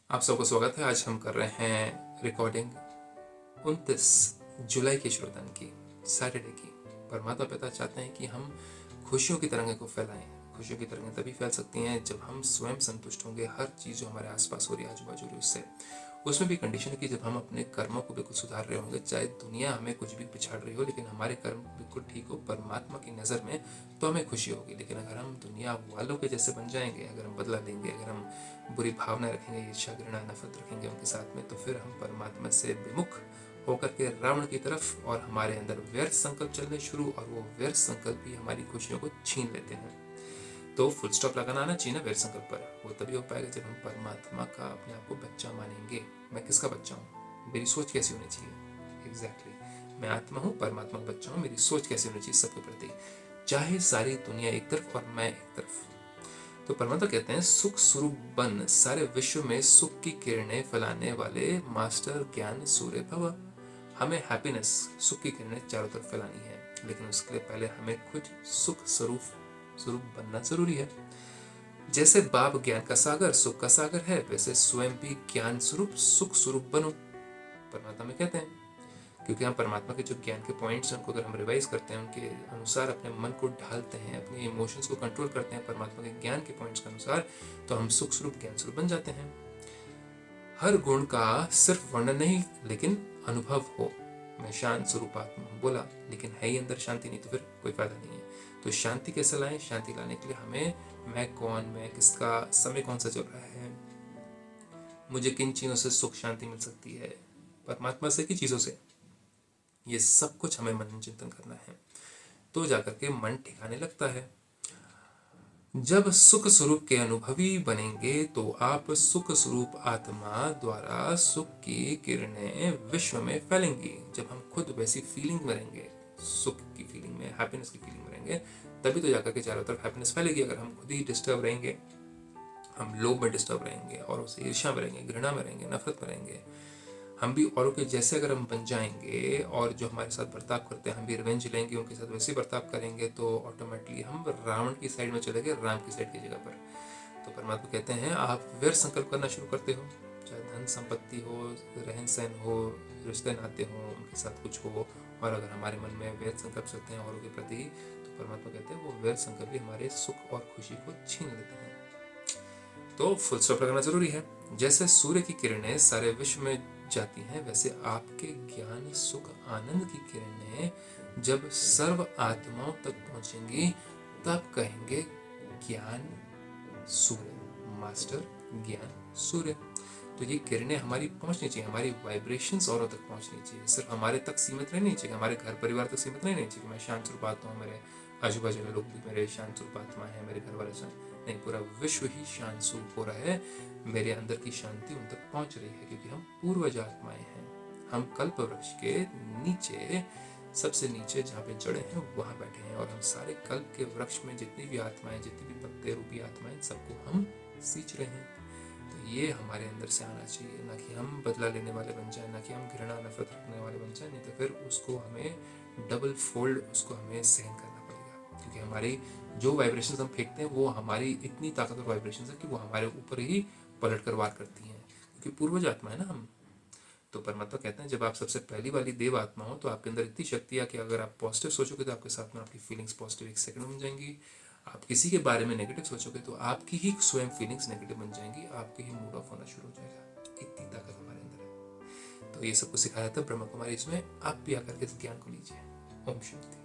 आप सबको स्वागत है। आज हम कर रहे हैं रिकॉर्डिंग 29 जुलाई के श्रोतन की, सैटरडे की। परमात्मा पिता चाहते हैं कि हम खुशियों की तरंगें को फैलाएं। खुशियों की तरंगें तभी फैल सकती हैं जब हम स्वयं संतुष्ट होंगे हर चीज़ जो हमारे आसपास हो रही है, आजू बाजू रही, उससे। उसमें भी कंडीशन है कि जब हम अपने कर्मों को बिल्कुल सुधार रहे होंगे, चाहे दुनिया हमें कुछ भी पिछाड़ रही हो, लेकिन हमारे कर्म बिल्कुल ठीक हो परमात्मा की नज़र में, तो हमें खुशी होगी। लेकिन अगर हम दुनिया वालों के जैसे बन जाएंगे, अगर हम बदला लेंगे, अगर हम बुरी भावना रखेंगे, ईर्ष्या घृणा नफरत रखेंगे उनके साथ में, तो फिर हम परमात्मा से विमुख होकर के रावण की तरफ, और हमारे अंदर व्यर्थ संकल्प चलने शुरू, और वो व्यर्थ संकल्प ही हमारी खुशियों को छीन लेते हैं। तो फुल स्टॉप लगाना आना चाहिए ना व्यर्थ संकल्प पर। वो तभी हो पाएगा जब हम परमात्मा का अपने आप को बच्चा मानेंगे। मैं किसका बच्चा हूँ, मेरी सोच कैसी होनी चाहिए। एग्जैक्टली मैं आत्मा हूँ, परमात्मा का बच्चा हूँ, मेरी सोच कैसी होनी चाहिए सबके प्रति, चाहे सारी दुनिया एक तरफ और मैं एक तरफ। तो परमात्मा कहते हैं, सुख स्वरूप बन सारे विश्व में सुख की किरणें फैलाने वाले मास्टर ज्ञान सूर्य भव। हमें हैप्पीनेस, सुख की किरणें चारों तरफ फैलानी है, लेकिन उसके लिए पहले हमें खुद सुख स्वरूप स्वरूप बनना जरूरी है। जैसे बाप ज्ञान का सागर, सुख का सागर है, वैसे स्वयं भी ज्ञान स्वरूप सुख स्वरूप बनो, परमात्मा में कहते हैं। क्योंकि हम परमात्मा के जो ज्ञान के पॉइंट्स हैं, उनको अगर हम रिवाइज करते हैं, उनके अनुसार अपने मन को ढालते हैं, अपने इमोशंस को कंट्रोल करते हैं परमात्मा के ज्ञान के पॉइंट्स के अनुसार, तो हम सुख स्वरूप ज्ञान स्वरूप बन जाते हैं। हर गुण का सिर्फ वर्णन नहीं, लेकिन अनुभव हो। मैं शांत स्वरूप आत्मा हूँ बोला, लेकिन है ही अंदर शांति नहीं, तो फिर कोई फायदा नहीं है। तो शांति कैसे लाएं? शांति लाने के लिए हमें मैं कौन, मैं किसका, समय कौन सा चल रहा है, मुझे किन चीज़ों से सुख शांति मिल सकती है, परमात्मा से की चीज़ों से, ये सब कुछ हमें मनन चिंतन करना है। तो जाकर के मन ठिकाने लगता है। जब सुख स्वरूप के अनुभवी बनेंगे, तो आप सुख स्वरूप आत्मा द्वारा सुख की किरणें विश्व में फैलेंगी। जब हम खुद वैसी फीलिंग में रहेंगे, सुख की फीलिंग में, हैप्पीनेस की फीलिंग में रहेंगे, तभी तो जाकर के चारों तरफ हैप्पीनेस फैलेगी। अगर हम खुद ही डिस्टर्ब रहेंगे, हम लोभ में डिस्टर्ब रहेंगे, और उसे ईर्ष्या में रहेंगे, घृणा में रहेंगे, नफरत में रहेंगे, हम भी औरों के जैसे अगर हम बन जाएंगे, और जो हमारे साथ बर्ताव करते हैं हम भी रिवेंज लेंगे, उनके साथ वैसे बर्ताव करेंगे, तो ऑटोमेटिकली हम रावण की साइड में चले गए, राम की साइड की जगह पर। तो परमात्मा कहते हैं, आप व्यर्थ संकल्प करना शुरू करते हो, चाहे धन संपत्ति हो, रहन सहन हो, रिश्ते नाते हो, उनके साथ कुछ हो, और अगर हमारे मन में व्यर्थ संकल्प चलते हैं औरों के प्रति, तो परमात्मा कहते हैं वो व्यर्थ संकल्प भी हमारे सुख और खुशी को छीन लेते हैं। तो फुल स्टॉप लगाना जरूरी है। जैसे सूर्य की किरणें सारे विश्व में जाती हैं, वैसे आपके ज्ञान सुख आनंद की किरणें जब सर्व आत्माओं तक पहुंचेंगी, तब कहेंगे ज्ञान सूर्य, मास्टर ज्ञान सूर्य। तो ये किरणें हमारी पहुंचनी चाहिए, हमारी वाइब्रेशंस औरों तक पहुंचनी चाहिए, सिर्फ हमारे तक सीमित रहनी चाहिए, हमारे घर परिवार तक सीमित नहीं रहनी चाहिए। मैं शांत स्वरूप आत्मा हूँ, मेरे आजू बाजू में लोग भी मेरे शांत स्वरूप आत्मा है, मेरे घर वाले शांत नहीं, पूरा विश्व ही शांत स्वरूप हो रहा है। मेरे अंदर की शांति उन तक पहुंच रही है, क्योंकि हम पूर्वज आत्माएं हैं। हम कल्प वृक्ष के नीचे, सबसे नीचे जहाँ पे जड़े हैं, वहाँ बैठे हैं, और हम सारे कल्प के वृक्ष में जितनी भी आत्माएं, जितनी भी पत्ते रूपी आत्माएं, सबको हम सींच रहे हैं। तो ये हमारे अंदर से आना चाहिए, ना कि हम बदला लेने वाले बन जाए, ना कि हम घृणा नफरत रखने वाले बन जाए, नहीं तो फिर उसको हमें डबल फोल्ड उसको हमें सहन करना पड़ेगा। क्योंकि हमारी जो वाइब्रेशंस हम फेंकते हैं, वो हमारी इतनी ताकतवर वाइब्रेशंस है कि वो हमारे ऊपर ही पलट कर वार करती हैं, क्योंकि पूर्वज आत्मा है ना हम। तो परमात्मा कहते हैं, जब आप सबसे पहली वाली देव आत्मा हो, तो आपके अंदर इतनी शक्ति है कि अगर आप पॉजिटिव सोचोगे, तो आपके साथ में आपकी फीलिंग्स पॉजिटिव एक सेकंड में बन जाएंगी। आप किसी के बारे में नेगेटिव सोचोगे, तो आपकी ही स्वयं फीलिंग्स नेगेटिव बन जाएंगी, आपके ही मूड ऑफ होना शुरू हो जाएगा। इतनी ताकत हमारे अंदर है। तो ये सब कुछ सिखाया था ब्रह्मा कुमारी, इसमें आप भी आकर के इस ज्ञान को लीजिए। ओम शांति।